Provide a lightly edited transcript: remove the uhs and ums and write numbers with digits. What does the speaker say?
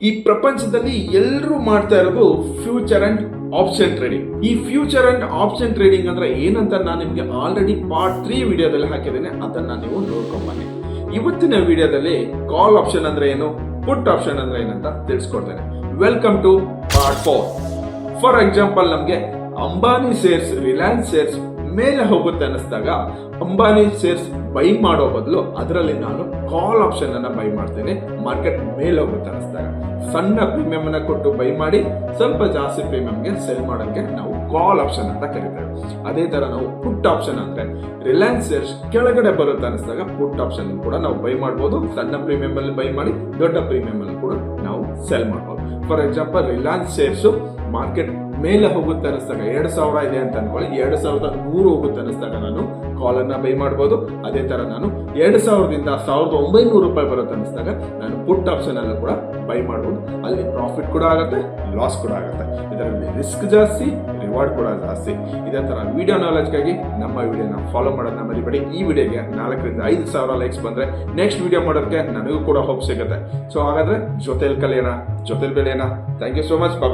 ಈ ಪ್ರಪಂಚದಲ್ಲಿ ಎಲ್ಲರೂ ಮಾಡ್ತಾ ಇರೋದು ಫ್ಯೂಚರ್ ಅಂಡ್ ಆಪ್ಷನ್ ಟ್ರೇಡಿಂಗ್. ಈ ಫ್ಯೂಚರ್ ಅಂಡ್ ಆಪ್ಷನ್ ಟ್ರೇಡಿಂಗ್ ಅಂದ್ರೆ ಏನಂತ ನಾನು ನಿಮ್ಗೆ ಆಲ್ರೆಡಿ ಪಾರ್ಟ್ 3 ವಿಡಿಯೋದಲ್ಲಿ ಹಾಕಿದ್ದೇನೆ, ಅದನ್ನ ನೀವು ನೋಡ್ಕೊಂಬನ್ನಿ. ಇವತ್ತಿನ ವಿಡಿಯೋದಲ್ಲಿ ಕಾಲ್ ಆಪ್ಷನ್ ಅಂದ್ರೆ ಏನು, ಪುಟ್ ಆಪ್ಷನ್ ಅಂದ್ರೆ ಏನಂತ ತಿಳಿಸ್ಕೊಡ್ತೇನೆ. Welcome to part 4. For example, ನಮ್ಗೆ ಅಂಬಾನಿ ಶೇರ್ಸ್, ರಿಲಯನ್ಸ್ ಶೇರ್ಸ್ ಮೇಲೆ ಹೋಗುತ್ತೆ ಅನ್ನಿಸ್ದಾಗ ಅಂಬಾನಿ ಶೇರ್ಸ್ ಬೈ ಮಾಡೋ ಬದಲು ಅದರಲ್ಲಿ ನಾನು ಕಾಲ್ ಆಪ್ಷನ್ ಅನ್ನ ಬೈ ಮಾಡ್ತೇನೆ. ಮಾರ್ಕೆಟ್ ಮೇಲೆ ಹೋಗುತ್ತೆ ಅನ್ನಿಸ್ದಾಗ ಸಣ್ಣ ಪ್ರೀಮಿಯಂ ಅನ್ನ ಕೊಟ್ಟು ಬೈ ಮಾಡಿ ಸ್ವಲ್ಪ ಜಾಸ್ತಿ ಪ್ರೀಮಿಯಂಗೆ ಸೆಲ್ ಮಾಡೋಕ್ಕೆ ನಾವು ಕಾಲ್ ಆಪ್ಷನ್ ಅಂತ ಕರೀತೇವೆ. ಅದೇ ತರ ನಾವು ಪುಟ್ ಆಪ್ಷನ್ ಅಂದ್ರೆ ರಿಲಯನ್ಸ್ ಶೇರ್ಸ್ ಕೆಳಗಡೆ ಬರುತ್ತೆ ಅನ್ನಿಸ್ದಾಗ ಪುಟ್ ಆಪ್ಷನ್ ಕೂಡ ನಾವು ಬೈ ಮಾಡಬಹುದು. ಸಣ್ಣ ಪ್ರೀಮಿಯಂ ಅಲ್ಲಿ ಬೈ ಮಾಡಿ ದೊಡ್ಡ ಪ್ರೀಮಿಯಂ ಅಲ್ಲಿ ಕೂಡ ನಾವು ಸೆಲ್ ಮಾಡಬಹುದು. For example, Reliance shares market ಮೇಲೆ ಹೋಗುತ್ತೆ ಅನ್ನಿಸ್ದಾಗ 2000 ಇದೆ ಅಂತ ಅನ್ಕೊಳ್ಳಿ, 2100 ಹೋಗುತ್ತೆ ಅನ್ನಿಸ್ದಾಗ ನಾನು ಕಾಲ್ ಅನ್ನ ಬೈ ಮಾಡಬಹುದು. ಅದೇ ತರ ನಾನು 2000ದಿಂದ 1900 ರೂಪಾಯಿ ಬರುತ್ತೆ ಅನ್ನಿಸ್ದಾಗ ನಾನು ಪುಟ್ ಆಪ್ಷನ್ ಅಲ್ಲೂ ಕೂಡ ಬೈ ಮಾಡಬಹುದು. ಅಲ್ಲಿ ಪ್ರಾಫಿಟ್ ಕೂಡ ಆಗುತ್ತೆ, ಲಾಸ್ ಕೂಡ ಆಗುತ್ತೆ. ಇದರಲ್ಲಿ ರಿಸ್ಕ್ ಜಾಸ್ತಿ, ರಿವಾರ್ಡ್ ಕೂಡ ಜಾಸ್ತಿ. ಇದೇ ತರ ವಿಡಿಯೋ ನಾಲೆಜ್ಗಾಗಿ ನಮ್ಮ ವಿಡಿಯೋನ ಫಾಲೋ ಮಾಡೋದನ್ನ ಮರಿಬೇಡಿ. ಈ ವಿಡಿಯೋಗೆ 4ರಿಂದ 5,000 ಲೈಕ್ಸ್ ಬಂದ್ರೆ ನೆಕ್ಸ್ಟ್ ವಿಡಿಯೋ ಮಾಡೋದಕ್ಕೆ ನನಗೂ ಕೂಡ ಹೋಪ್ ಸಿಗುತ್ತೆ. ಸೊ ಹಾಗಾದ್ರೆ ಜೊತೆಲಿ ಕಲಿಯೋಣ, ಜೊತೆಲಿ ಬೆಳೆಯೋಣ. Thank you so much. Bye.